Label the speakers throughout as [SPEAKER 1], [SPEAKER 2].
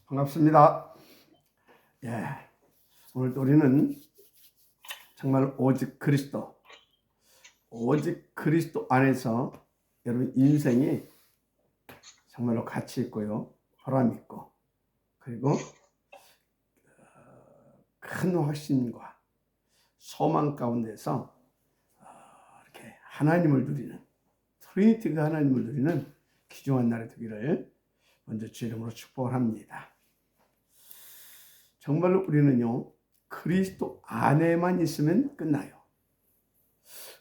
[SPEAKER 1] 반갑습니다. 오늘 우리는 정말 오직 그리스도 안에서 여러분 인생이 정말로 가치 있고요, 보람 있고, 그리고 큰 확신과 소망 가운데서 이렇게 하나님을 누리는, 트리니티가 하나님을 누리는 귀중한 날이 되기를 먼저 주 이름으로 축복을 합니다. 정말로 우리는요, 그리스도 안에만 있으면 끝나요.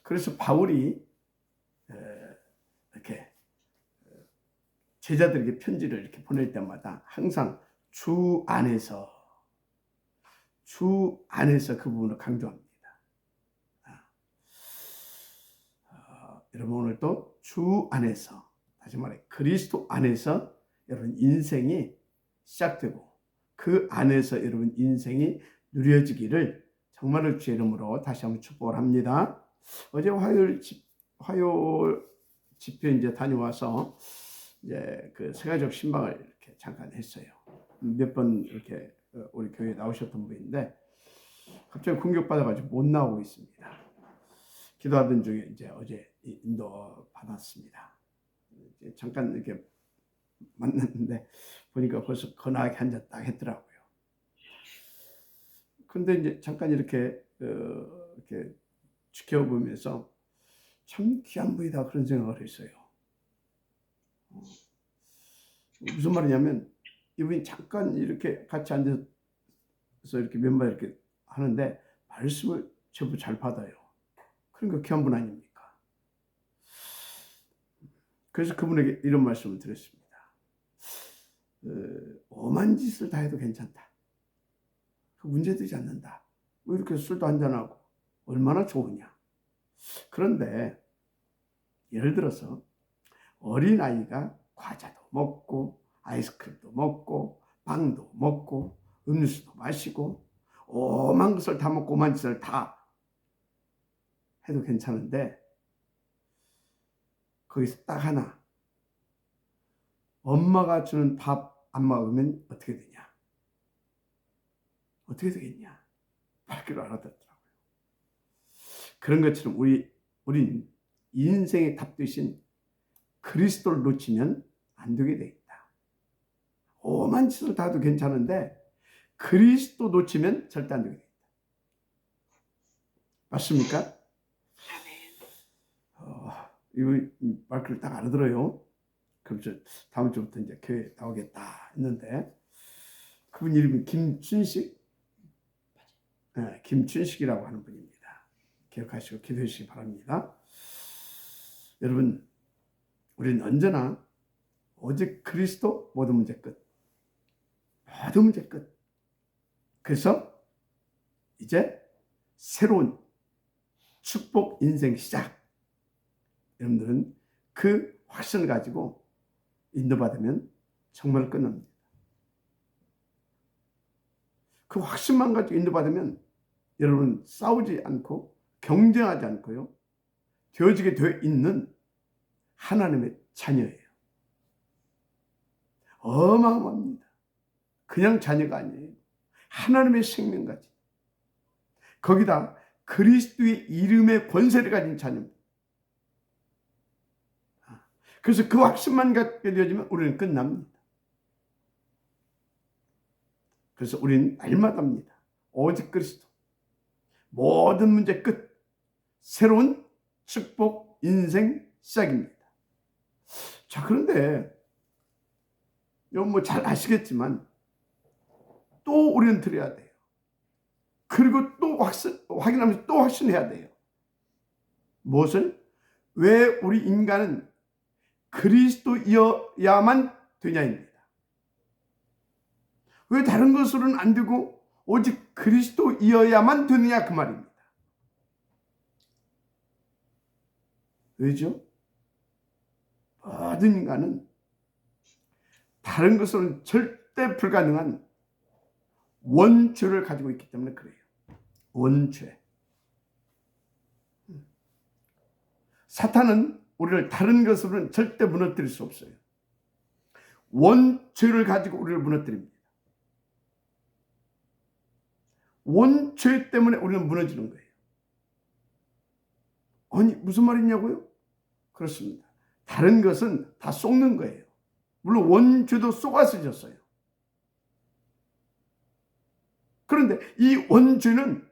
[SPEAKER 1] 그래서 바울이 이렇게 제자들에게 편지를 이렇게 보낼 때마다 항상 주 안에서 그 부분을 강조합니다. 여러분, 오늘 또 주 안에서, 다시 말해 그리스도 안에서 여러분 인생이 시작되고 그 안에서 여러분 인생이 누려지기를 정말로 주의 이름으로 다시 한번 축복을 합니다. 어제 화요일 집회 이제 다녀와서 이제 그 세가족 신방을 이렇게 잠깐 했어요. 몇 번 이렇게 우리 교회에 나오셨던 분인데 갑자기 공격받아가지고 못 나오고 있습니다. 기도하던 중에 이제 어제 인도 받았습니다. 이제 잠깐 이렇게 만났는데 보니까 벌써 거나하게 앉았다 했더라고요. 근데 이제 잠깐 이렇게 지켜보면서 참 귀한 분이다 그런 생각을 했어요. 무슨 말이냐면 이분이 잠깐 이렇게 같이 앉아서 이렇게 멤버 이렇게 하는데 말씀을 제법 잘 받아요. 그러니까 귀한 분 아닙니까? 그래서 그분에게 이런 말씀을 드렸습니다. 엄한 짓을 다 해도 괜찮다. 문제되지 않는다. 왜 이렇게 술도 한잔하고 얼마나 좋으냐. 그런데 예를 들어서 어린아이가 과자도 먹고 아이스크림도 먹고 빵도 먹고 음료수도 마시고 오만 것을 다 먹고 오만 짓을 다 해도 괜찮은데 거기서 딱 하나, 엄마가 주는 밥 안 먹으면 어떻게 되냐? 어떻게 되겠냐? 밝기로 알아듣더라고요. 그런 것처럼 우린 인생의 답 되신 그리스도를 놓치면 안 되게 돼 있다. 오만 짓을 다 해도 괜찮은데 그리스도 놓치면 절대 안 되게 돼 있다. 맞습니까? 이 말귀를 딱 알아들어요. 그럼 저 다음 주부터 이제 교회 나오겠다 했는데 그분 이름이 김춘식, 김춘식이라고 하는 분입니다. 기억하시고 기도해 주시기 바랍니다. 여러분, 우리는 언제나 오직 그리스도, 모든 문제 끝. 모든 문제 끝. 그래서 이제 새로운 축복 인생 시작. 여러분들은 그 확신을 가지고 인도받으면 정말 끝납니다. 그 확신만 가지고 인도받으면 여러분 싸우지 않고 경쟁하지 않고요, 되어지게 되어 있는 하나님의 자녀예요. 어마어마합니다. 그냥 자녀가 아니에요. 하나님의 생명까지. 거기다 그리스도의 이름의 권세를 가진 자녀입니다. 그래서 그 확신만 갖게 되어지면 우리는 끝납니다. 그래서 우리는 날마다입니다. 오직 그리스도. 모든 문제 끝. 새로운 축복 인생 시작입니다. 자, 그런데 여러분 뭐 잘 아시겠지만 또 우리는 드려야 돼요. 그리고 또 확인하면서 또 확신해야 돼요. 무엇을? 왜 우리 인간은 그리스도여야만 되냐입니다. 왜 다른 것으로는 안 되고 오직 그리스도여야만 되느냐 그 말입니다. 왜죠? 모든 인간은 다른 것으로는 절대 불가능한 원죄를 가지고 있기 때문에 그래요. 원죄. 사탄은 우리를 다른 것으로는 절대 무너뜨릴 수 없어요. 원죄를 가지고 우리를 무너뜨립니다. 원죄 때문에 우리는 무너지는 거예요. 아니, 무슨 말이냐고요? 그렇습니다. 다른 것은 다 속는 거예요. 물론 원죄도 속아서 졌어요. 그런데 이 원죄는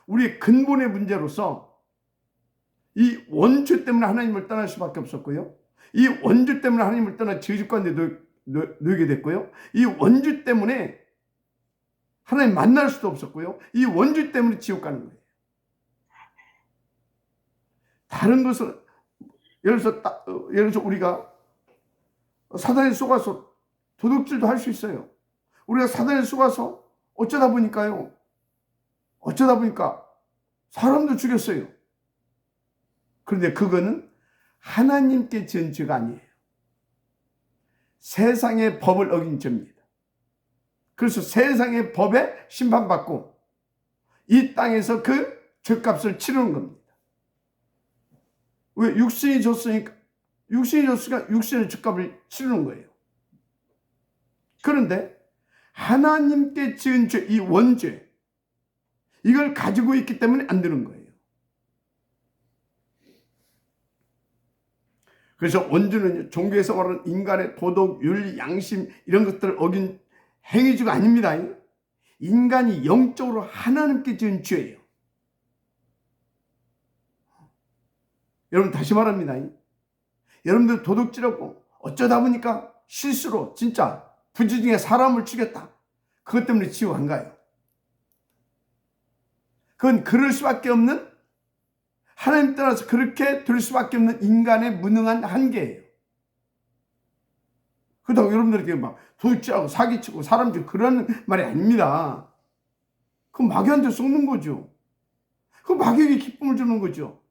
[SPEAKER 1] 우리의 근본의 문제로서 이 원죄 때문에 하나님을 떠날 수밖에 없었고요. 이 원죄 때문에 하나님을 떠나 죄짓 가운데 놓이게 됐고요. 이 원죄 때문에 하나님 만날 수도 없었고요. 이 원죄 때문에 지옥 가는 거예요. 다른 것은 예를 들어서 우리가 사단에 속아서 도둑질도 할 수 있어요. 우리가 사단에 속아서 어쩌다 보니까 사람도 죽였어요. 그런데 그거는 하나님께 지은 죄가 아니에요. 세상의 법을 어긴 죄입니다. 그래서 세상의 법에 심판받고 이 땅에서 그 죄값을 치르는 겁니다. 왜? 육신이 줬으니까 육신의 죄값을 치르는 거예요. 그런데 하나님께 지은 죄, 이 원죄, 이걸 가지고 있기 때문에 안 되는 거예요. 그래서 원죄는 종교에서 말하는 인간의 도덕, 윤리, 양심 이런 것들을 어긴 행위주가 아닙니다. 인간이 영적으로 하나님께 지은 죄예요. 여러분, 다시 말합니다. 여러분들 도둑질하고 어쩌다 보니까 실수로 진짜 부지중에 사람을 죽였다. 그것 때문에 지옥 안 가요. 그건 그럴 수밖에 없는, 하나님 따라서 그렇게 될 수밖에 없는 인간의 무능한 한계예요. 그렇다고 여러분들에게 막 도둑질하고 사기치고 사람 죽이고 그런 말이 아닙니다. 그건 마귀한테 속는 거죠. 그 마귀에게 기쁨을 주는 거죠.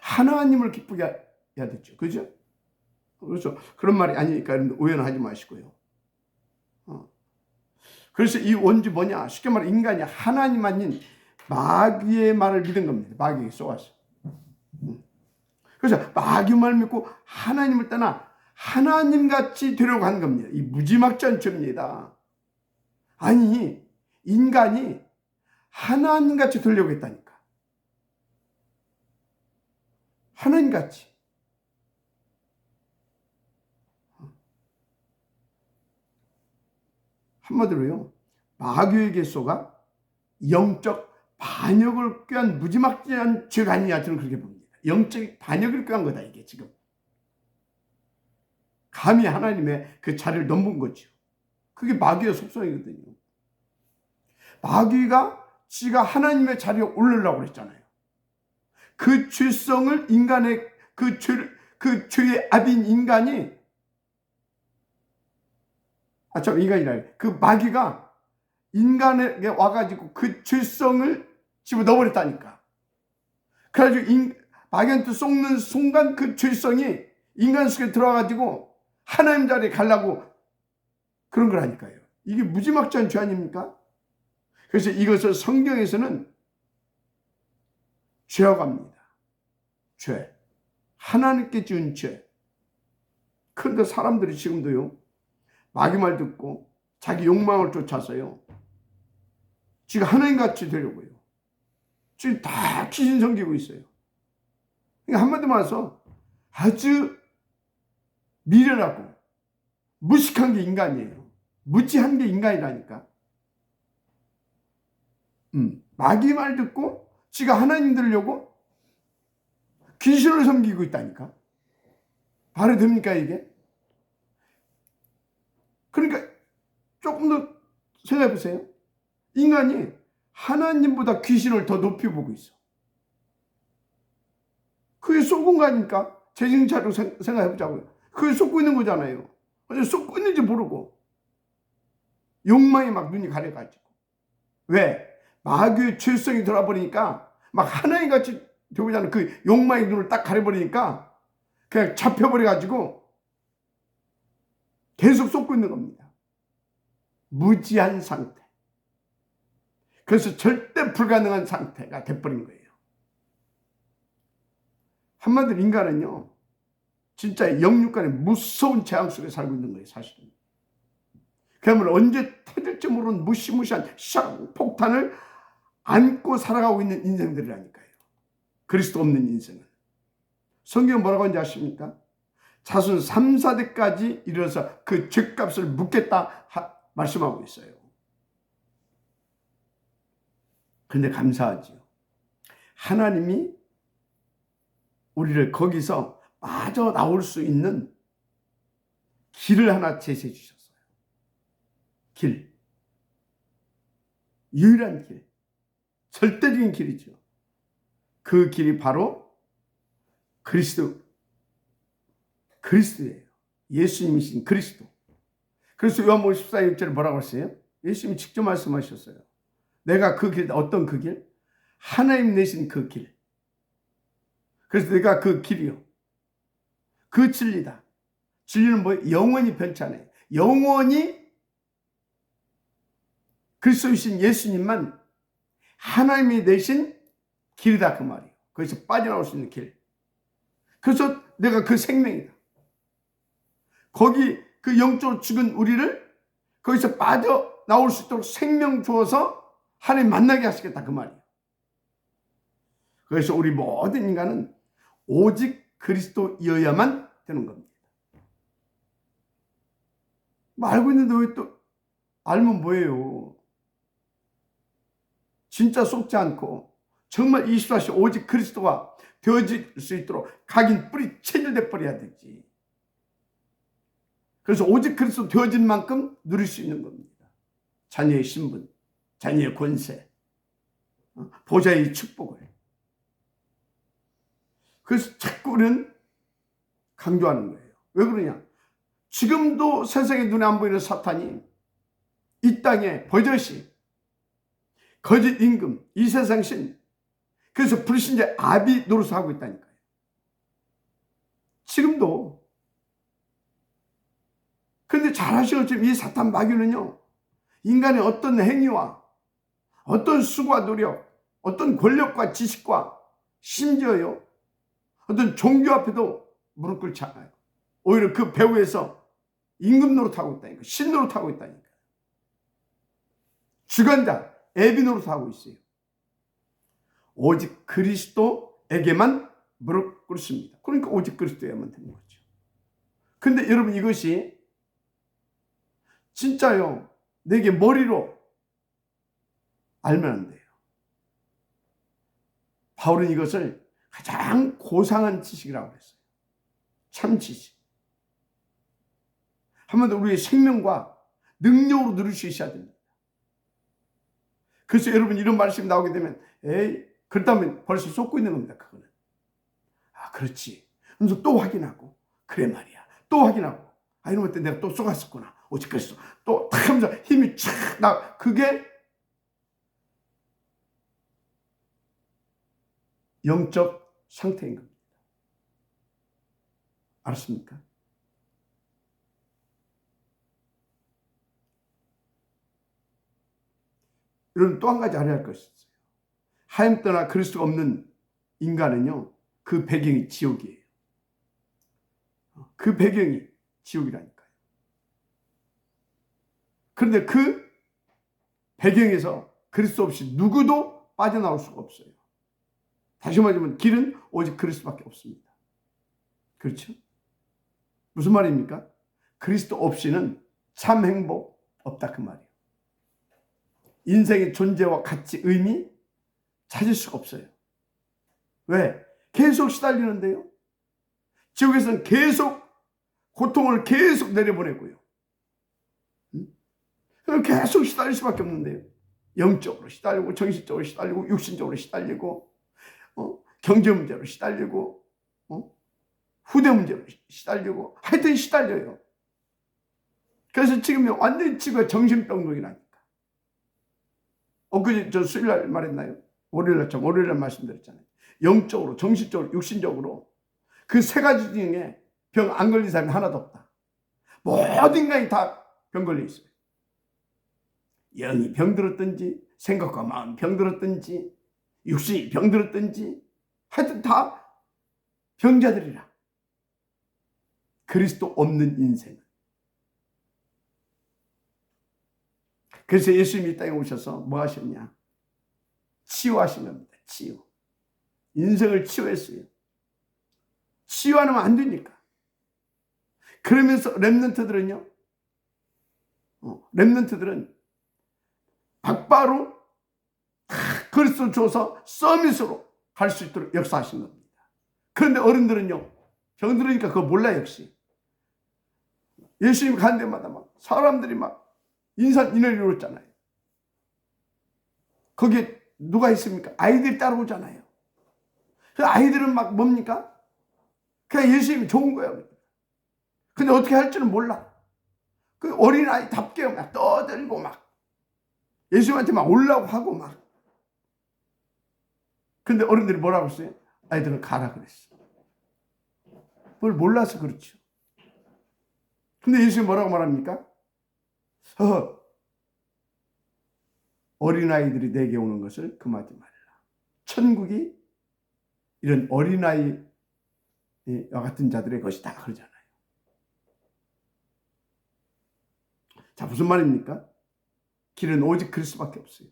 [SPEAKER 1] 하나님을 기쁘게 해야 되죠. 그죠? 그래서 그런 말이 아니니까 여러분들 오해는 하지 마시고요. 그래서 이 원죄 뭐냐? 쉽게 말해 인간이 하나님 아닌 마귀의 말을 믿은 겁니다. 마귀에게 속아서. 그래서 마귀 말 믿고 하나님을 떠나 하나님같이 되려고 하는 겁니다. 이 무지막지한 죄입니다. 아니, 인간이 하나님같이 되려고 했다니까. 하나님같이. 한마디로요, 마귀에게 속아 영적 반역을 꾀한 무지막지한 죄가 아니냐, 저는 그렇게 봅니다. 영적 반역을 꾀한 거다, 이게 지금. 감히 하나님의 그 자리를 넘본 거죠. 그게 마귀의 속성이거든요. 마귀가 지가 하나님의 자리에 오르려고 그랬잖아요. 그 죄성을 인간의 그 죄의 아비인 인간이, 인간이라, 그 마귀가 인간에게 와가지고 그 죄성을 집어넣어버렸다니까. 그래가지고 마귀한테 속는 순간 그 죄성이 인간 속에 들어와가지고 하나님 자리에 가려고 그런 거라니까요. 이게 무지막지한 죄 아닙니까? 그래서 이것을 성경에서는 죄라고 합니다. 죄. 하나님께 지은 죄. 그런데 사람들이 지금도요, 마귀 말 듣고 자기 욕망을 쫓아서요, 지금 하나님같이 되려고요. 지금 다 귀신 섬기고 있어요. 그러니까 한마디로 말해서 아주 미련하고 무식한 게 인간이에요. 무지한 게 인간이라니까. 마귀 말 듣고 지가 하나님 되려고 귀신을 섬기고 있다니까. 말이 됩니까, 이게? 그러니까 조금 더 생각해 보세요. 인간이 하나님보다 귀신을 더 높이 보고 있어. 그게 속은 거 아닙니까? 재정차로 생각해 보자고요. 그게 속고 있는 거잖아요. 속고 있는지 모르고 욕망이 막 눈이 가려가지고. 왜? 마귀의 죄성이 들어버리니까 막 하나님같이 되고자 하는 그 욕망의 눈을 딱 가려버리니까 그냥 잡혀버려가지고 계속 속고 있는 겁니다. 무지한 상태. 그래서 절대 불가능한 상태가 돼버린 거예요. 한마디로 인간은요, 진짜 영육간의 무서운 재앙 속에 살고 있는 거예요, 사실은. 그러면 언제 터질지 모르는 무시무시한 폭탄을 안고 살아가고 있는 인생들이라니까요. 그리스도 없는 인생은. 성경은 뭐라고 하는지 아십니까? 자손 3, 4대까지 이르러서 그 죄값을 묻겠다 말씀하고 있어요. 그런데 감사하지요. 하나님이 우리를 거기서 빠져나올 수 있는 길을 하나 제시해 주셨어요. 길. 유일한 길. 절대적인 길이죠. 그 길이 바로 그리스도예요. 예수님이신 그리스도. 그래서 요한복음 14장 6절에 뭐라고 했어요? 예수님이 직접 말씀하셨어요. 내가 그 길, 어떤 그 길? 하나님 내신 그 길. 그래서 내가 그 길이요. 그 진리다. 진리는 뭐예요? 영원히 변치 않아요. 영원히 그리스도이신 예수님만 하나님이 내신 길이다 그 말이에요. 거기서 빠져나올 수 있는 길. 그래서 내가 그 생명이다. 거기 그 영적으로 죽은 우리를 거기서 빠져나올 수 있도록 생명 주어서 하나님 만나게 하시겠다 그 말이에요. 그래서 우리 모든 인간은 오직 그리스도여야만 되는 겁니다. 알고 있는데 왜 또 알면 뭐예요? 진짜 속지 않고 정말 24시 오직 그리스도가 되어질 수 있도록 각인 뿌리 체질돼 버려야 되지. 그래서 오직 그리스도 되어진 만큼 누릴 수 있는 겁니다. 자녀의 신분, 자녀의 권세, 보좌의 축복을. 그래서 자꾸 우리는 강조하는 거예요. 왜 그러냐? 지금도 세상에 눈에 안 보이는 사탄이 이 땅에 버젓이 거짓 임금, 이 세상 신, 그래서 불신자 아비 노릇을 하고 있다니까요. 지금도. 그런데 잘 아시겠지만 이 사탄 마귀는요, 인간의 어떤 행위와 어떤 수고와 노력, 어떤 권력과 지식과 심지어요, 어떤 종교 앞에도 무릎 꿇지 않아요. 오히려 그 배후에서 임금 노릇하고 있다니까, 신 노릇하고 있다니까. 주관자, 애비 노릇하고 있어요. 오직 그리스도에게만 무릎 꿇습니다. 그러니까 오직 그리스도에만 되는 거죠. 근데 여러분 이것이 진짜요, 내게 머리로 알면 안 돼요. 바울은 이것을 가장 고상한 지식이라고 했어요. 참 지식. 한마디로 우리의 생명과 능력으로 누릴 수 있어야 됩니다. 그래서 여러분 이런 말씀이 나오게 되면 에이, 그렇다면 벌써 쏟고 있는 겁니다. 그거는. 아, 그렇지. 그래서 또 확인하고, 그래 말이야. 또 확인하고, 아, 이런 것때 내가 또 쏘갔었구나. 오직 그랬어. 또 탁 하면서 힘이 촥 나. 그게 영적 상태인 겁니다. 알았습니까? 여러분 또 한 가지 알아야 할 것이 있어요. 하나님 떠나 그리스도가 없는 인간은요, 그 배경이 지옥이에요. 그 배경이 지옥이라니까요. 그런데 그 배경에서 그리스도 없이 누구도 빠져나올 수가 없어요. 다시 말하면 길은 오직 그리스도밖에 없습니다. 그렇죠? 무슨 말입니까? 그리스도 없이는 참 행복 없다 그 말이에요. 인생의 존재와 가치, 의미 찾을 수가 없어요. 왜? 계속 시달리는데요. 지옥에서는 계속 고통을 계속 내려보내고요. 계속 시달릴 수밖에 없는데요. 영적으로 시달리고, 정신적으로 시달리고, 육신적으로 시달리고, 경제 문제로 시달리고, 후대 문제로 시달리고, 하여튼 시달려요. 그래서 지금 완전히 지금 정신병동이라니까. 엊그제 저 수요일날 말했나요? 월요일날 말씀드렸잖아요. 영적으로, 정신적으로, 육신적으로 그 세 가지 중에 병 안 걸린 사람이 하나도 없다. 모든 인간이 다 병 걸려 있어요. 영이 병들었든지, 생각과 마음 병들었든지, 육신이 병들었든지, 하여튼 다 병자들이라. 그리스도 없는 인생은 그래서 예수님이 이 땅에 오셔서 뭐 하셨냐? 치유하신 겁니다. 치유. 인생을 치유했어요. 치유 안 하면 안 되니까. 그러면서 렘넌트들은 박바로 그리스도 줘서 서밋으로 갈 수 있도록 역사하신 겁니다. 그런데 어른들은요, 병들으니까 그거 몰라. 역시 예수님 간 데마다 막 사람들이 막 인산인해를 이뤘잖아요. 거기에 누가 있습니까? 아이들이 따라오잖아요. 그 아이들은 막 뭡니까? 그냥 예수님이 좋은 거예요. 근데 어떻게 할지는 몰라. 그 어린아이답게 막 떠들고 막 예수님한테 막 올라고 하고 막. 근데 어른들이 뭐라고 했어요? 아이들은 가라 그랬어. 뭘 몰라서 그렇죠. 근데 예수님 뭐라고 말합니까? 어린아이들이 내게 오는 것을 금하지 말라. 천국이 이런 어린아이와 같은 자들의 것이다 그러잖아요. 자, 무슨 말입니까? 길은 오직 그리스도밖에 없어요.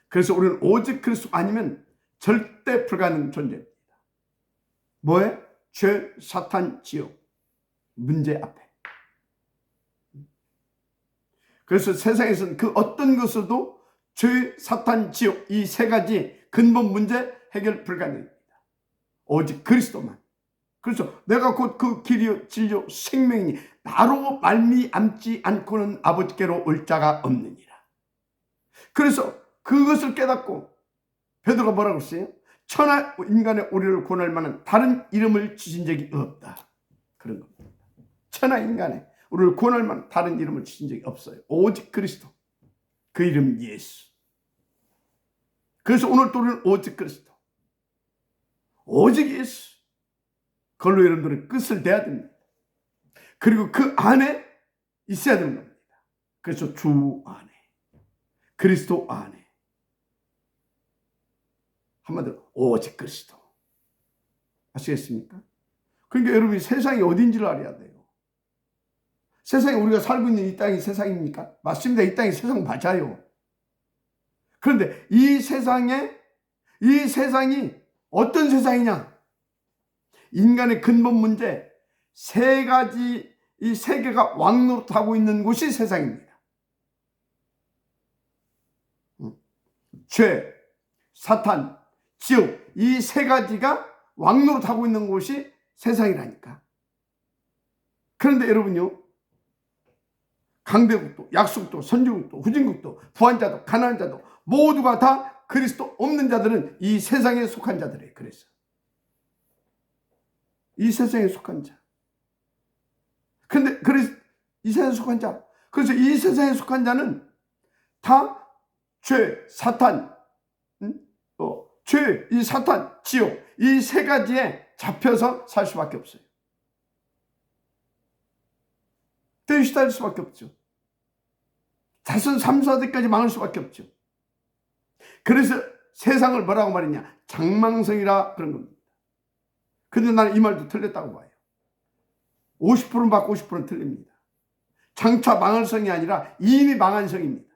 [SPEAKER 1] 그래서 우리는 오직 그리스도 아니면 절대 불가능 존재입니다. 뭐에? 죄, 사탄, 지옥. 문제 앞에. 그래서 세상에서는 그 어떤 것으로도 죄, 사탄, 지옥 이 세 가지 근본 문제 해결 불가능입니다. 오직 그리스도만. 그래서 내가 곧 그 길이요 진리요 생명이니 나로 말미암지 않고는 아버지께로 올 자가 없느니라. 그래서 그것을 깨닫고 베드로가 뭐라고 했어요? 천하 인간의 우리를 구원할 만한 다른 이름을 주신 적이 없다. 그런 겁니다. 천하 인간의 우리를 구원할 만한 다른 이름을 주신 적이 없어요. 오직 그리스도. 그 이름 예수. 그래서 오늘 또 우리는 오직 그리스도. 오직 예수. 그걸로 여러분들은 끝을 내야 됩니다. 그리고 그 안에 있어야 되는 겁니다. 그래서 주 안에, 그리스도 안에. 한마디로 오직 그리스도. 아시겠습니까? 그러니까 여러분이 세상이 어딘지를 알아야 돼요. 세상에 우리가 살고 있는 이 땅이 세상입니까? 맞습니다. 이 땅이 세상 맞아요. 그런데 이 세상이 어떤 세상이냐? 인간의 근본 문제 세 가지, 이 세 개가 왕노릇하고 있는 곳이 세상입니다. 죄, 사탄, 지옥 이 세 가지가 왕노릇하고 있는 곳이 세상이라니까. 그런데 여러분요, 강대국도, 약소국도, 선진국도, 후진국도, 부한 자도, 가난한 자도 모두가 다 그리스도 없는 자들은 이 세상에 속한 자들이에요. 그래서 이 세상에 속한 자. 그래서 이 세상에 속한 자. 그래서 이 세상에 속한 자는 다 죄, 사탄, 죄, 이 사탄, 지옥 이 세 가지에 잡혀서 살 수밖에 없어요. 시달릴 수밖에 없죠. 자손 3, 4대까지 망할 수밖에 없죠. 그래서 세상을 뭐라고 말했냐? 장망성이라 그런 겁니다. 근데 나는 이 말도 틀렸다고 봐요. 50%는 맞고 50%는 틀립니다. 장차 망할 성이 아니라 이미 망한 성입니다.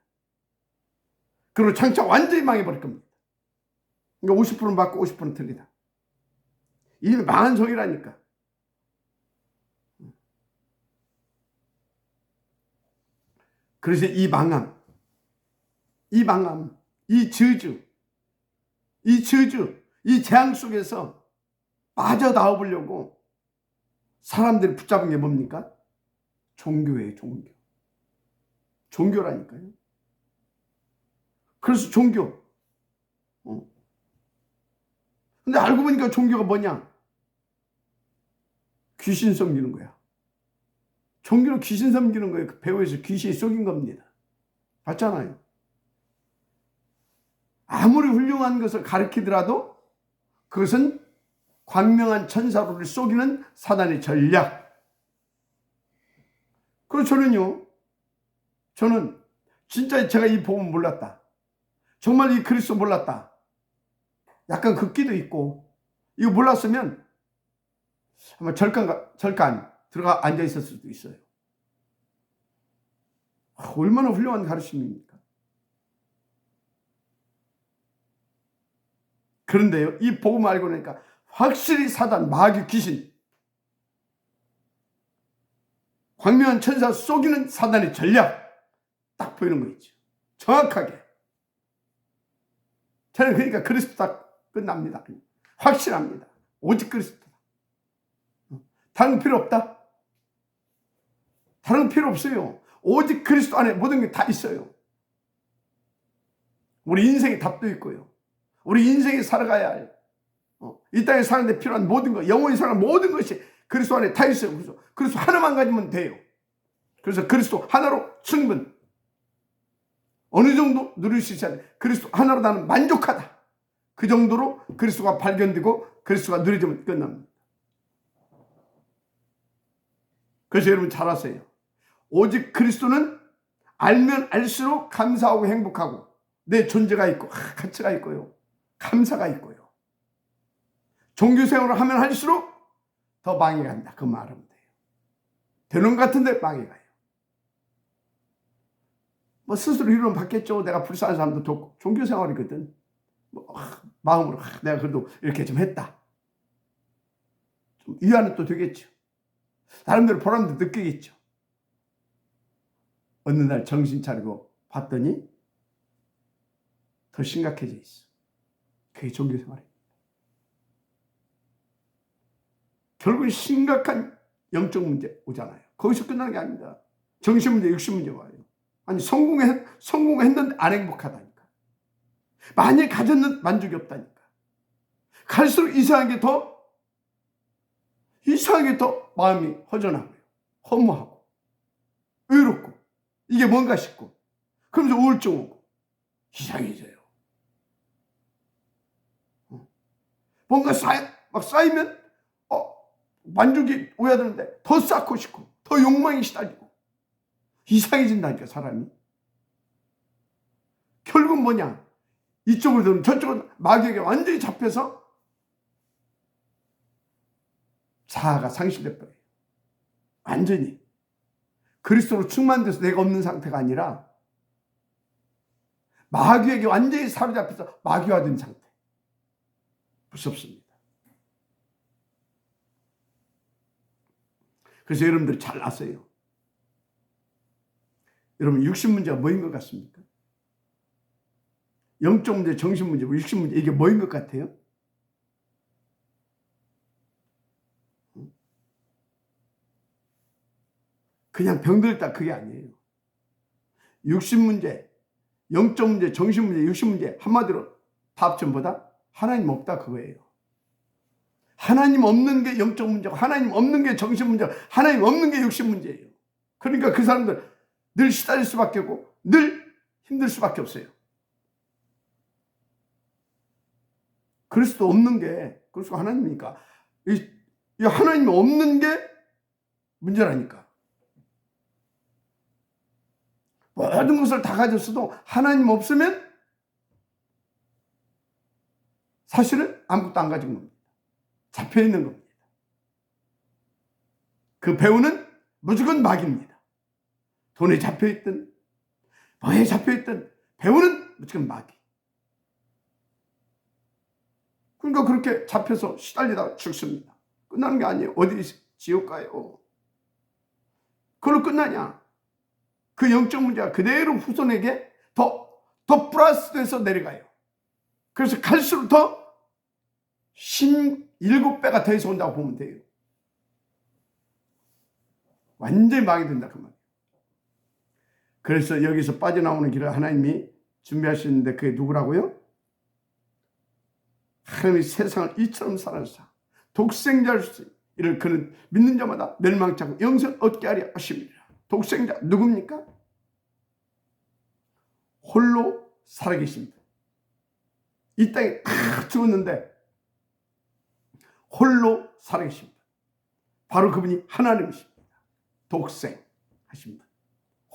[SPEAKER 1] 그리고 장차 완전히 망해버릴 겁니다. 그러니까 50%는 맞고 50%는 틀리다. 이미 망한 성이라니까. 그래서 이 망함, 이 저주, 이 재앙 속에서 빠져나오려고 사람들이 붙잡은 게 뭡니까? 종교예요, 종교. 종교라니까요. 그래서 종교. 근데 알고 보니까 종교가 뭐냐? 귀신 섬기는 거야. 종교는 귀신 섬기는 거예요. 그 배후에서 귀신이 속인 겁니다. 맞잖아요. 아무리 훌륭한 것을 가르치더라도 그것은 광명한 천사로를 속이는 사단의 전략. 그래서 저는 진짜 제가 이 복음 몰랐다. 정말 이 그리스도 몰랐다. 약간 극기도 있고 이거 몰랐으면 아마 절간 들어가 앉아 있을 수도 있어요. 얼마나 훌륭한 가르침입니까? 그런데요, 이 복음을 알고 나니까 확실히 사단, 마귀, 귀신, 광명한 천사 속이는 사단의 전략 딱 보이는 거 있죠. 정확하게. 저는 그러니까 그리스도 딱 끝납니다. 확실합니다. 오직 그리스도다. 다른 거 필요 없다. 다른 거 필요 없어요. 오직 그리스도 안에 모든 게 다 있어요. 우리 인생의 답도 있고요. 우리 인생에 살아가야 할, 이 땅에 사는데 필요한 모든 것, 영원히 살아가는 모든 것이 그리스도 안에 다 있어요. 그래서 그리스도 하나만 가지면 돼요. 그래서 그리스도 하나로 충분. 어느 정도 누릴 수 있어야 돼. 그리스도 하나로 나는 만족하다. 그 정도로 그리스도가 발견되고 그리스도가 누려지면 끝납니다. 그래서 여러분 잘 아세요. 오직 그리스도는 알면 알수록 감사하고 행복하고 내 존재가 있고 가치가 있고요. 감사가 있고요. 종교생활을 하면 할수록 더 망해 간다. 그 말하면 돼요. 되는 것 같은데 망해 가요. 뭐 스스로 이론 받겠죠. 내가 불쌍한 사람도 돕고 종교생활이거든. 마음으로 내가 그래도 이렇게 좀 했다. 좀 위안은 또 되겠죠. 나름대로 보람도 느끼겠죠. 어느 날 정신 차리고 봤더니 더 심각해져 있어. 그게 종교생활이에요. 결국은 심각한 영적 문제 오잖아요. 거기서 끝나는 게 아닙니다. 정신 문제, 육신 문제 와요. 아니 성공했는데 안 행복하다니까. 만일 가졌는 만족이 없다니까. 갈수록 이상하게 더 마음이 허전하고요. 허무하고 외롭고 이게 뭔가 싶고 그러면서 우울증 오고 이상해져요. 뭔가 쌓이면 만족이 오야 되는데 더 쌓고 싶고 더 욕망이 시달리고 이상해진다니까 사람이. 결국은 뭐냐, 이쪽으로 들면 저쪽으로 마귀에게 완전히 잡혀서 자아가 상실돼 버려요. 완전히 그리스도로 충만돼서 내가 없는 상태가 아니라 마귀에게 완전히 사로잡혀서 마귀화된 상태. 무섭습니다. 그래서 여러분들 잘 아세요. 여러분 육신 문제가 뭐인 것 같습니까? 영적 문제, 정신 문제, 육신 문제 이게 뭐인 것 같아요? 그냥 병들다 그게 아니에요. 육신 문제, 영적 문제, 정신 문제, 육신 문제 한마디로 다 합치면 뭐다? 하나님 없다 그거예요. 하나님 없는 게 영적 문제고 하나님 없는 게 정신 문제고 하나님 없는 게 육신 문제예요. 그러니까 그 사람들 늘 시달릴 수밖에 없고 늘 힘들 수밖에 없어요. 그리스도 없는 게 그리스도 하나님이니까 이 하나님이 없는 게 문제라니까. 모든 것을 다 가졌어도 하나님 없으면 사실은 아무것도 안 가진 겁니다. 잡혀있는 겁니다. 그 배우는 무조건 마귀입니다. 돈에 잡혀있든 뭐에 잡혀있든 배우는 무조건 마귀. 그러니까 그렇게 잡혀서 시달리다가 죽습니다. 끝나는 게 아니에요. 어디 지옥 가요. 그걸로 끝나냐. 그 영적 문제가 그대로 후손에게 더 플러스돼서 내려가요. 그래서 갈수록 더 17배가 더해서 온다고 보면 돼요. 완전히 망이 된다 그 말이에요. 그래서 여기서 빠져나오는 길을 하나님이 준비하시는데 그게 누구라고요? 하나님이 세상을 이처럼 사랑하사 독생자를 이를 그는 믿는 자마다 멸망치 않고 영생을 얻게 하려 하십니다. 독생자 누굽니까? 홀로 살아계신 분. 이 땅에 다 죽었는데 홀로 살아계신 분. 바로 그분이 하나님이십니다. 독생하신 분.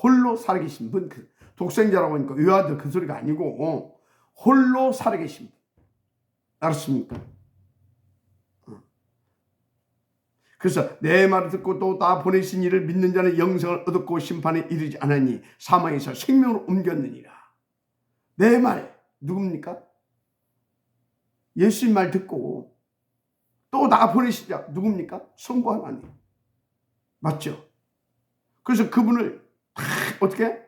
[SPEAKER 1] 홀로 살아계신 분. 그 독생자라고 하니까 의아들 그 소리가 아니고 홀로 살아계신 분. 알았습니까? 그래서 내 말을 듣고 또 나 보내신 이를 믿는 자는 영생을 얻었고 심판에 이르지 않았니 사망에서 생명으로 옮겼느니라. 내 말 누굽니까? 예수님 말 듣고 또 나 보내신 자 누굽니까? 성부 하나님. 맞죠? 그래서 그분을 다 어떻게?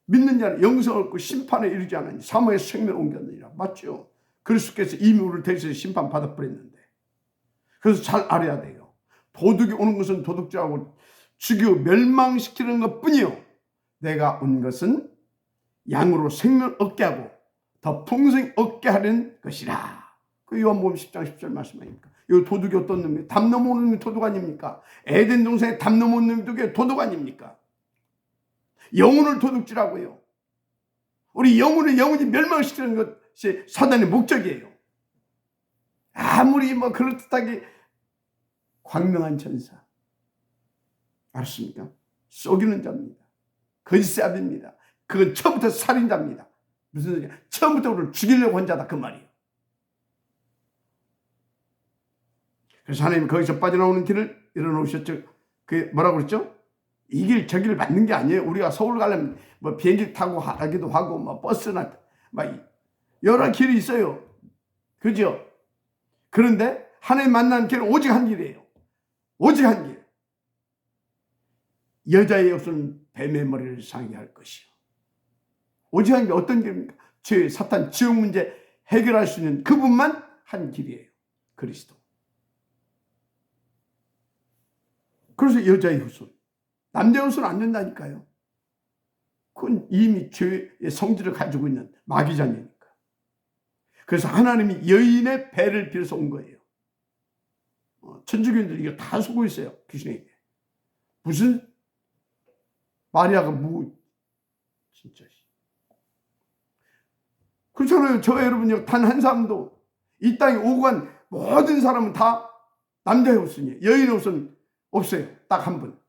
[SPEAKER 1] 믿는 자는 영생을 얻고 심판에 이르지 않았니 사망에서 생명을 옮겼느니라. 맞죠? 그리스도께서 이미 우리를 대신해 심판 받아버렸는데. 그래서 잘 알아야 돼요. 도둑이 오는 것은 도둑질하고 죽이고 멸망시키는 것뿐이요. 내가 온 것은 양으로 생명을 얻게 하고 더 풍성히 얻게 하는 것이라. 그 요한복음 10장 10절 말씀 아닙니까? 이 도둑이 어떤 놈이에요? 담 넘어오는 놈이 도둑 아닙니까? 에덴 동산에 담 넘어오는 놈이 도둑 아닙니까? 영혼을 도둑질하고요. 우리 영혼을 영원히 멸망시키는 것이 사단의 목적이에요. 아무리 뭐 그럴듯하게 광명한 천사. 알았습니까? 속이는 자입니다. 거짓사입니다. 그건 처음부터 살인자입니다. 무슨 소리야? 처음부터 우리를 죽이려고 한 자다 그 말이에요. 그래서 하나님 거기서 빠져나오는 길을 열어놓으셨죠. 그 뭐라고 그랬죠? 이 길 저 길을 맞는 게 아니에요. 우리가 서울 가려면 뭐 비행기 타고 가기도 하고 뭐 버스나 막 여러 길이 있어요. 그죠? 그런데 하나님 만나는 길은 오직 한 길이에요. 오직 한 길. 여자의 없으면 뱀의 머리를 상하게 할 것이요. 오직 한 길 어떤 길입니까? 죄, 사탄, 지옥 문제 해결할 수 있는 그분만 한 길이에요. 그리스도. 그래서 여자의 후손. 남자의 후손은 안 된다니까요. 그건 이미 죄의 성질을 가지고 있는 마귀자녀니까. 그래서 하나님이 여인의 배를 빌어서 온 거예요. 천주교인들이 이거 다 속고 있어요. 귀신에게. 무슨 마리아가 진짜. 그렇잖아요. 저 여러분요. 단 한 사람도 이 땅에 오고 간 모든 사람은 다 남자의 후손이에요. 여인의 후손 없어요. 딱 한 분.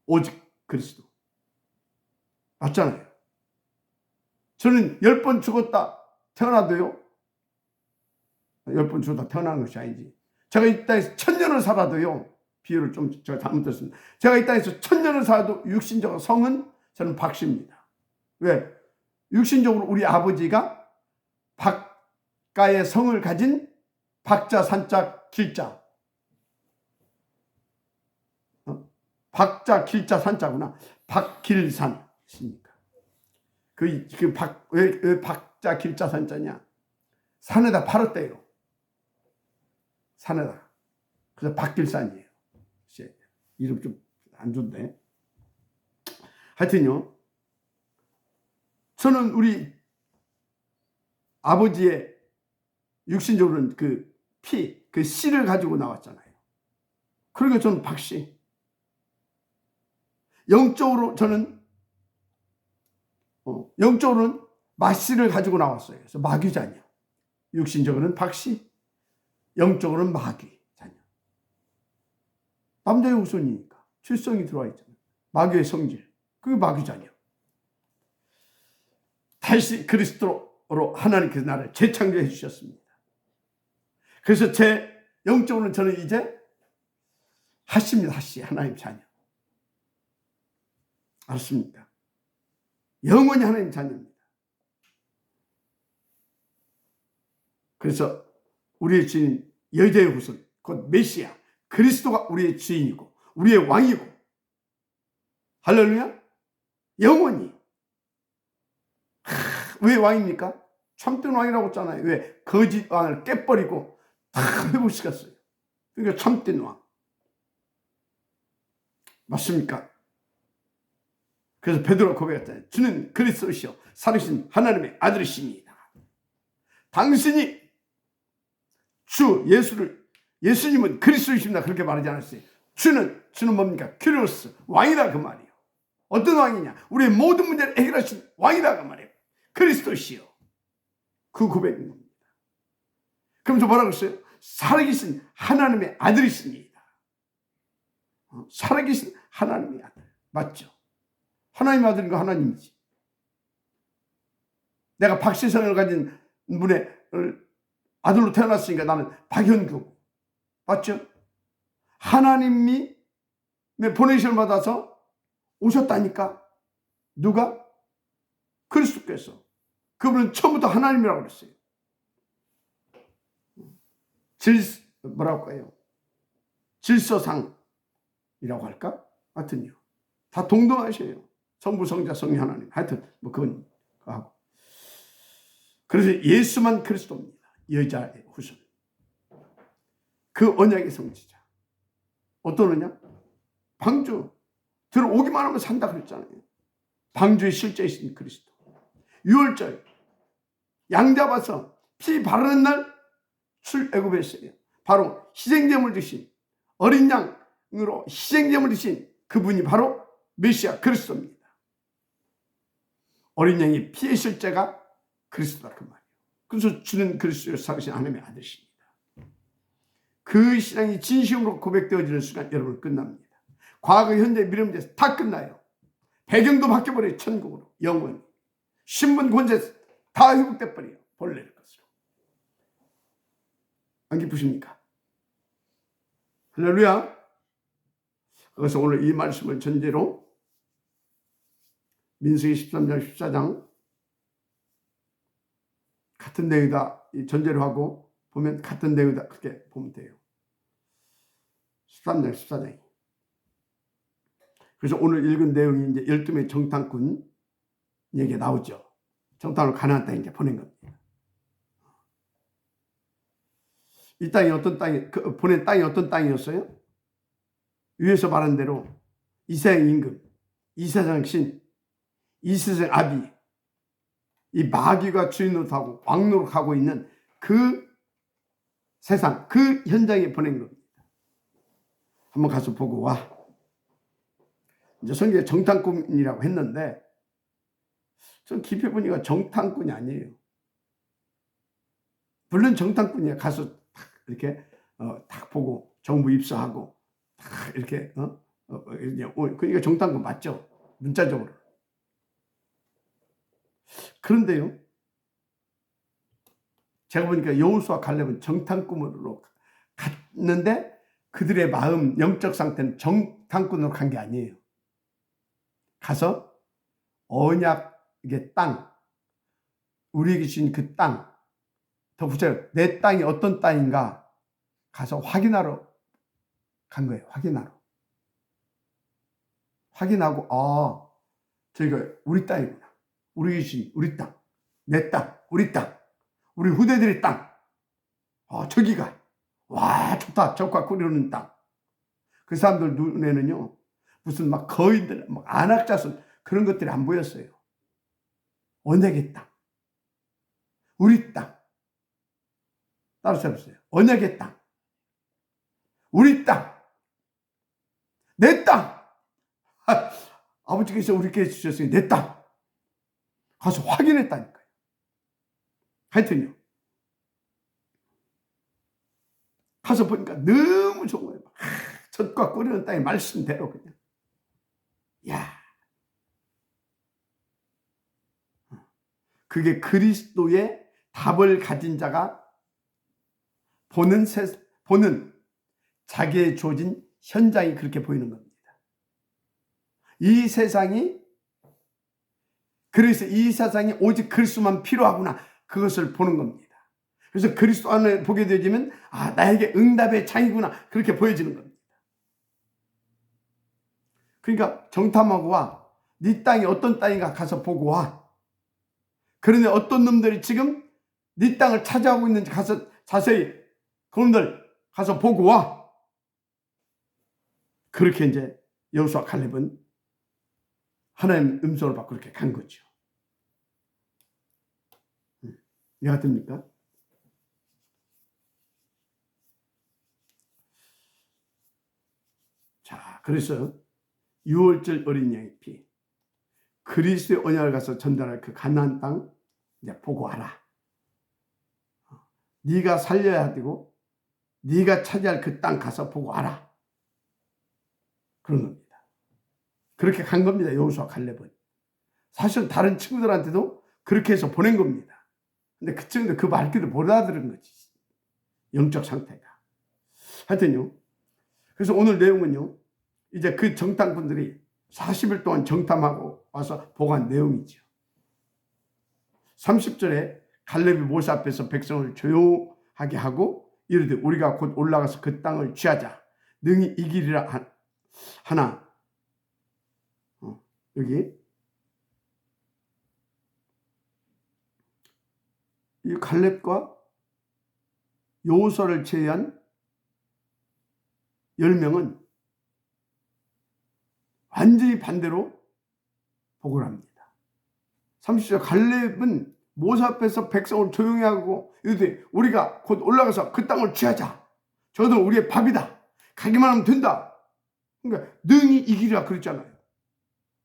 [SPEAKER 1] 오직 그리스도. 맞잖아요. 저는 10번 죽었다 태어나도요. 10번 죽었다 태어나는 것이 아니지. 제가 이 땅에서 1000년을 살아도요. 비유를 좀 제가 잘못했습니다. 제가 이 땅에서 1000년을 살아도 육신적 성은 저는 박씨입니다. 왜? 육신적으로 우리 아버지가 박가의 성을 가진 박자, 산자, 길자. 박자, 길자, 산자구나. 박길산. 왜 박자, 길자, 산자냐? 산에다 팔았대요. 산에다. 그래서 박길산이에요. 이름 좀 안 좋네. 하여튼요. 저는 우리 아버지의 육신적으로는 그 씨를 가지고 나왔잖아요. 그러니까 저는 박씨. 영적으로 저는 영적으로는 마씨를 가지고 나왔어요. 그래서 마귀 자녀. 육신적으로는 박씨, 영적으로는 마귀 자녀. 남자의 후손이니까 출성이 들어와 있잖아요. 마귀의 성질. 그게 마귀 자녀. 다시 그리스도로 하나님께서 나를 재창조해 주셨습니다. 그래서 제 영적으로는 저는 이제 하씨입니다. 하씨. 하나님 자녀. 알았습니까? 영원히 하나님 자녀입니다. 그래서 우리의 주인 여자의 후손 곧 메시아 그리스도가 우리의 주인이고 우리의 왕이고 할렐루야. 영원히. 왜 왕입니까? 참된 왕이라고 했잖아요. 왜? 거짓 왕을 깨버리고 다 회복시켰어요. 그러니까 참된 왕. 맞습니까? 그래서 베드로가 고백했잖아요. 주는 그리스도시요 살으신 하나님의 아들이십니다. 당신이 예수님은 그리스도이십니다. 그렇게 말하지 않았어요. 주는 뭡니까? 큐리오스 왕이다 그 말이에요. 어떤 왕이냐? 우리의 모든 문제를 해결하신 왕이다 그 말이에요. 그리스도시요. 그 고백인 겁니다. 그러면서 뭐라고 했어요? 살아계신 하나님의 아들이십니다. 살아계신 하나님의 아들. 맞죠? 하나님의 아들인 거 하나님이지. 내가 박씨성을 가진 분의 아들로 태어났으니까 나는 박현규. 맞죠? 하나님이 보내심을 받아서 오셨다니까. 누가? 그리스도께서. 그분은 처음부터 하나님이라고 그랬어요. 뭐라고 할까요? 질서상이라고 할까? 하여튼요. 다 동등하셔요. 성부, 성자, 성령 하나님. 하여튼 그건 하고. 그래서 예수만 그리스도입니다. 여자의 후손. 그 언약의 성지자. 어떤 언약? 방주. 들어오기만 하면 산다 그랬잖아요. 방주의 실제이신 그리스도. 유월절 양 잡아서 피 바르는 날 출애굽했어요. 바로 희생제물 드신 어린 양으로 희생제물 드신 그분이 바로 메시아 그리스도입니다. 어린 양이 피의 실제가 그리스도다 그 말이에요. 그래서 주는 그리스도를 살으신 하나님의 아들이십니다. 그 신앙이 진심으로 고백되어지는 순간 여러분 끝납니다. 과거, 현재, 미래문제 다 끝나요. 배경도 바뀌어버려요. 천국으로 영원히. 신분, 권세 다 회복돼 버려요. 본래의 것으로. 안 기쁘십니까? 할렐루야. 그래서 오늘 이 말씀을 전제로 민수기 13장 14장 같은 내용이다 전제로 하고 보면 같은 내용이다 그렇게 보면 돼요. 13장 14장이. 그래서 오늘 읽은 내용이 이제 12명의 정탐꾼 얘기가 나오죠. 정탐을 가나안 땅에 이제 보낸 겁니다. 이 땅이 어떤 땅이, 보낸 땅이 어떤 땅이었어요? 위에서 말한 대로 이세상 임금, 이세상 신, 이세상 아비, 이 마귀가 주인 노릇하고 왕 노릇하고 있는 그 세상, 그 현장에 보낸 겁니다. 한번 가서 보고 와. 이제 성경에 정탐꾼이라고 했는데 전 깊이 보니까 정탐꾼이 아니에요. 물론 정탐꾼이야. 가서 딱 이렇게 딱 보고 정부 입수하고 딱 이렇게 그러니까 정탐꾼 맞죠? 문자적으로. 그런데요, 제가 보니까 여호수아 갈렙은 정탐꾼으로 갔는데 그들의 마음 영적 상태는 정탐꾼으로 간 게 아니에요. 가서 언약의 땅, 우리에게 주신 그 땅, 더 구체적으로 내 땅이 어떤 땅인가 가서 확인하러 간 거예요. 확인하고 저희가 우리 땅이구나. 우리 주신 우리 땅, 내 땅, 우리 땅, 우리 후대들의 땅. 저기가 와 좋다. 적과 꿀이오는 땅. 그 사람들 눈에는요 무슨 막 거인들, 막 안악자손 그런 것들이 안 보였어요. 언약의 땅, 우리 땅. 따로 잡으세요. 언약의 땅, 우리 땅, 내 땅. 아버지께서 우리께 주셨으니 내 땅. 가서 확인했다니까요. 하여튼요. 가서 보니까 너무 좋은 거예요. 젖과 꿀이는 땅의 말씀대로 그냥. 야, 그게 그리스도의 답을 가진 자가 보는 자기의 주어진 현장이 그렇게 보이는 겁니다. 이 세상이 그래서 이 세상이 오직 그리스도만 필요하구나 그것을 보는 겁니다. 그래서 그리스도 안에 보게 되지면 나에게 응답의 창이구나 그렇게 보여지는 겁니다. 그러니까 정탐하고 와. 네 땅이 어떤 땅인가 가서 보고 와. 그런데 어떤 놈들이 지금 네 땅을 차지하고 있는지 가서 자세히 그놈들 가서 보고 와. 그렇게 이제 여호수아 갈렙은 하나님 음성을 받고 그렇게 간 거죠. 이해가 됩니까? 자, 그래서 6월절 어린 양의 피, 그리스도의 언약을 가서 전달할 그 가나안 땅 이제 보고 와라. 네가 살려야 되고 네가 차지할 그 땅 가서 보고 와라. 그런 겁니다. 그렇게 간 겁니다. 여호수아 갈렙은. 사실 다른 친구들한테도 그렇게 해서 보낸 겁니다. 근데 그 친구들 그 말귀를 못 알아들은 거지. 영적 상태가. 하여튼요. 그래서 오늘 내용은요, 이제 그 정탐꾼들이 40일 동안 정탐하고 와서 보고한 내용이죠. 30절에 갈렙이 모세 앞에서 백성을 조용하게 하고 이르되 우리가 곧 올라가서 그 땅을 취하자. 능히 이기리라 하나. 여기 이 갈렙과 여호수아를 제외한 10명은 완전히 반대로 보고를 합니다. 30절 갈렙은 모세 앞에서 백성을 조용히 하고 이르되 우리가 곧 올라가서 그 땅을 취하자. 저도 우리의 밥이다. 가기만 하면 된다. 그러니까 능히 이기리라 그랬잖아요.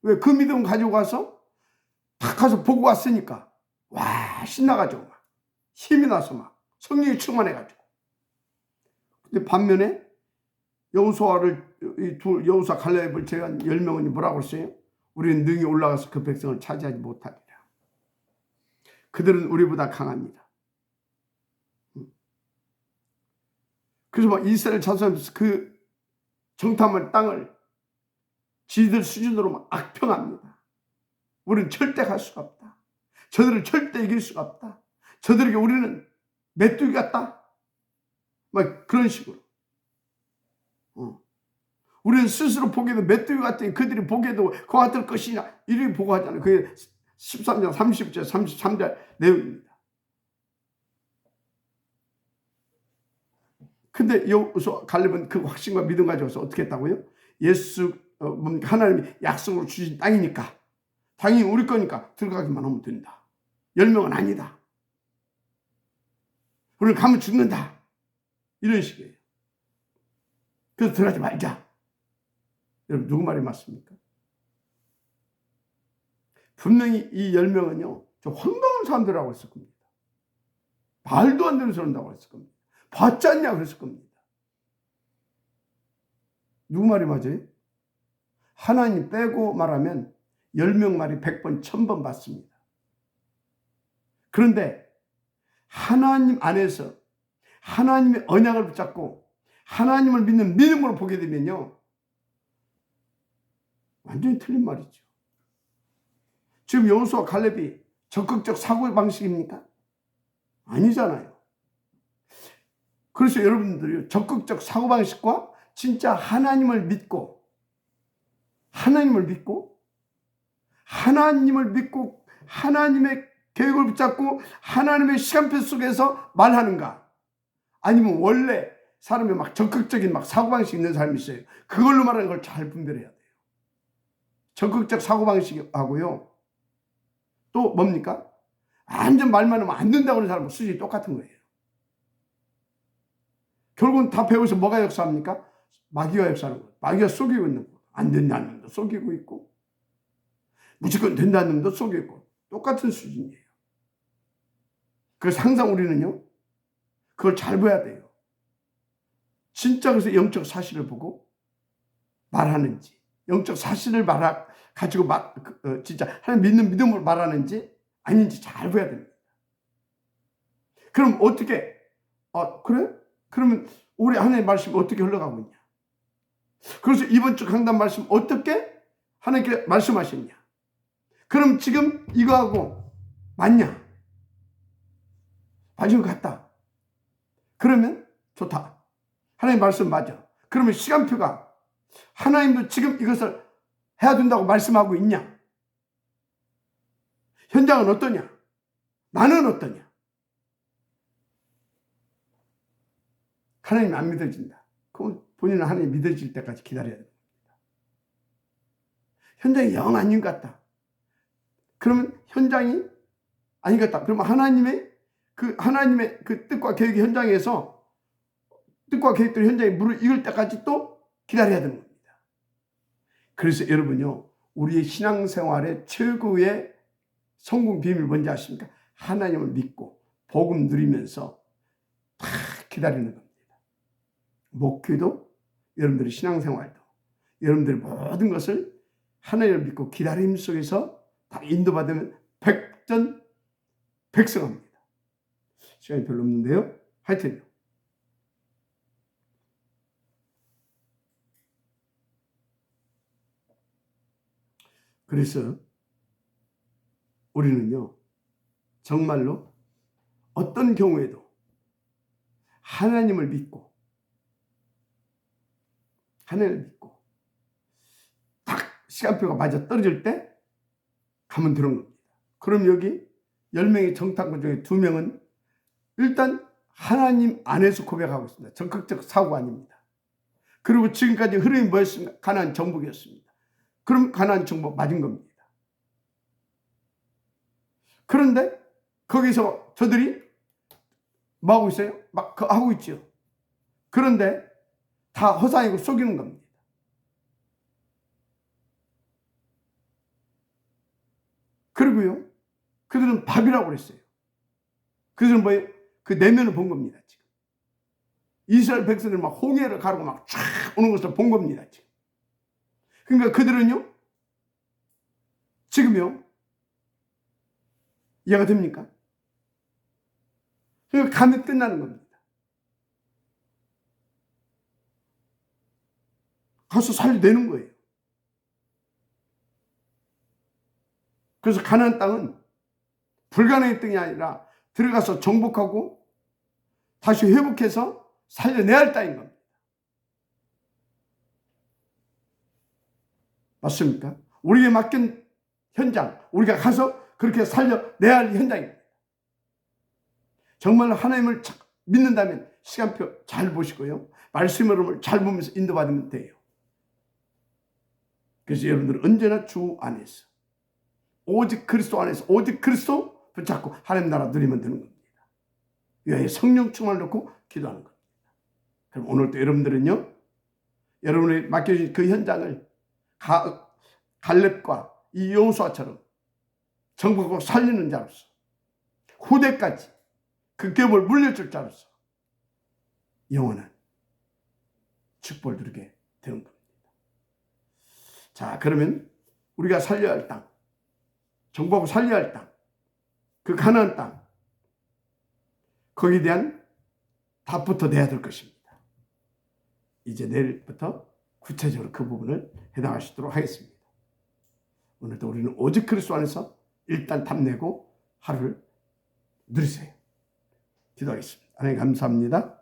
[SPEAKER 1] 왜? 그 믿음 가지고 가서 탁 가서 보고 왔으니까 와 신나가지고 막 힘이 나서 막 성령이 충만해가지고. 근데 반면에 여호수아 갈렙을 제외한 10명은 뭐라고 했어요? 우리는 능히 올라가서 그 백성을 차지하지 못하리라. 그들은 우리보다 강합니다. 그래서 막 이스라엘 자손에서 그 정탐한 땅을 지들 수준으로 막 악평합니다. 우리는 절대 갈 수가 없다. 저들을 절대 이길 수가 없다. 저들에게 우리는 메뚜기 같다. 막 그런 식으로. 우리는 스스로 보기에도 메뚜기 같으니 그들이 보기에도 그 같을 것이냐 이렇게 보고하잖아요. 그게 13장 30절 33절 내용입니다. 근데 여호수아 갈렙은 그 확신과 믿음 가져서 어떻게 했다고요? 하나님이 약속으로 주신 땅이니까 당연히 우리 거니까 들어가기만 하면 된다. 10명은 아니다. 우리는 가면 죽는다. 이런 식이에요. 그래서 들어가지 말자. 여러분 누구 말이 맞습니까? 분명히 이 10명은요 저 황당한 사람들이라고 했을 겁니다. 말도 안 되는 소리 한다고 했을 겁니다. 봤지 않냐 그랬을 겁니다. 누구 말이 맞아요? 하나님 빼고 말하면 10명 말이 100번 1000번 맞습니다. 그런데 하나님 안에서 하나님의 언약을 붙잡고 하나님을 믿는 믿음으로 보게 되면요 완전히 틀린 말이죠. 지금 여호수아 갈렙이 적극적 사고방식입니까? 아니잖아요. 그래서 여러분들이 적극적 사고방식과 진짜 하나님을 믿고 하나님의 계획을 붙잡고 하나님의 시간표 속에서 말하는가? 아니면 원래 사람이 막 적극적인 막 사고방식 있는 사람이 있어요. 그걸로 말하는 걸 잘 분별해야 돼요. 적극적 사고방식하고요. 또 뭡니까? 완전 말만 하면 안 된다고 하는 사람은 수준이 똑같은 거예요. 결국은 다 배워서 뭐가 역사합니까? 마귀가 역사하는 거예요. 마귀가 속이고 있는 거예요. 안 된다는 놈도 속이고 있고 무조건 된다는 놈도 속이고 있고 똑같은 수준이에요. 그래서 항상 우리는요. 그걸 잘 봐야 돼요. 진짜 그래서 영적 사실을 보고 말하는지 영적 사실을 가지고 진짜 하나님 믿는 믿음으로 말하는지 아닌지 잘 봐야 됩니다. 그럼 어떻게 그래? 그러면 우리 하나님의 말씀이 어떻게 흘러가고 있냐? 그래서 이번 주 강단 말씀 어떻게 하나님께 말씀하셨냐? 그럼 지금 이거하고 맞냐? 맞은 것 같다. 그러면 좋다. 하나님 말씀 맞아. 그러면 시간표가 하나님도 지금 이것을 해야 된다고 말씀하고 있냐? 현장은 어떠냐? 나는 어떠냐? 하나님 안 믿어진다. 그럼 본인은 하나님 믿어질 때까지 기다려야 됩니다. 현장이 영 아닌 것 같다. 그러면 현장이 아닌 것 같다. 그러면 하나님의 그 뜻과 계획의 현장에서 뜻과 계획들 현장에 물을 익을 때까지 또 기다려야 되는 겁니다. 그래서 여러분요, 우리의 신앙생활의 최고의 성공 비밀 뭔지 아십니까? 하나님을 믿고 복음 누리면서 다 기다리는 겁니다. 목회도 여러분들의 신앙생활도 여러분들의 모든 것을 하나님을 믿고 기다림 속에서 다 인도받으면 백전백승합니다. 시간이 별로 없는데요. 하여튼 그래서 우리는요, 정말로 어떤 경우에도 하나님을 믿고 딱 시간표가 맞아 떨어질 때 가면 되는 겁니다. 그럼 여기 10명의 정탐꾼 중에 2명은 일단 하나님 안에서 고백하고 있습니다. 적극적 사고가 아닙니다. 그리고 지금까지 흐름이 뭐였습니까? 가나안 정복이었습니다. 그럼 가나안 정복 맞은 겁니다. 그런데 거기서 저들이 뭐 하고 있어요? 막 하고 있죠. 그런데 다 허상이고 속이는 겁니다. 그리고요, 그들은 밥이라고 그랬어요. 그들은 뭐예요? 그 내면을 본 겁니다. 지금 이스라엘 백성들 막 홍해를 가르고 막 쫙 오는 것을 본 겁니다. 지금. 그러니까 그들은요, 지금요, 이해가 됩니까? 그러니까 가면 끝나는 겁니다. 가서 살려내는 거예요. 그래서 가나안 땅은 불가능의 땅이 아니라 들어가서 정복하고 다시 회복해서 살려내야 할 땅인 겁니다. 맞습니까? 우리에게 맡긴 현장, 우리가 가서 그렇게 살려내야 할 현장입니다. 정말 하나님을 믿는다면 시간표 잘 보시고요, 말씀을 잘 보면서 인도받으면 돼요. 그래서 여러분들은 언제나 주 안에서, 오직 그리스도 안에서, 오직 그리스도 붙잡고 하나님 나라 누리면 되는 겁니다. 위하여 성령 충만을 놓고 기도하는 겁니다. 그럼 오늘도 여러분들은요, 여러분이 맡겨진 그 현장을 갈렙과 이 여호수아처럼 정복하고 살리는 자로서, 후대까지 그 겹을 물려줄 자로서 영원한 축복을 누리게 되는 겁니다. 자, 그러면 우리가 살려야 할 땅, 정복하고 살려야 할 땅, 그 가나안 땅, 거기에 대한 답부터 내야 될 것입니다. 이제 내일부터 구체적으로 그 부분을 해당할 수 있도록 하겠습니다. 오늘도 우리는 오직 그리스도 안에서 일단 답내고 하루를 누리세요. 기도하겠습니다. 하나님 감사합니다.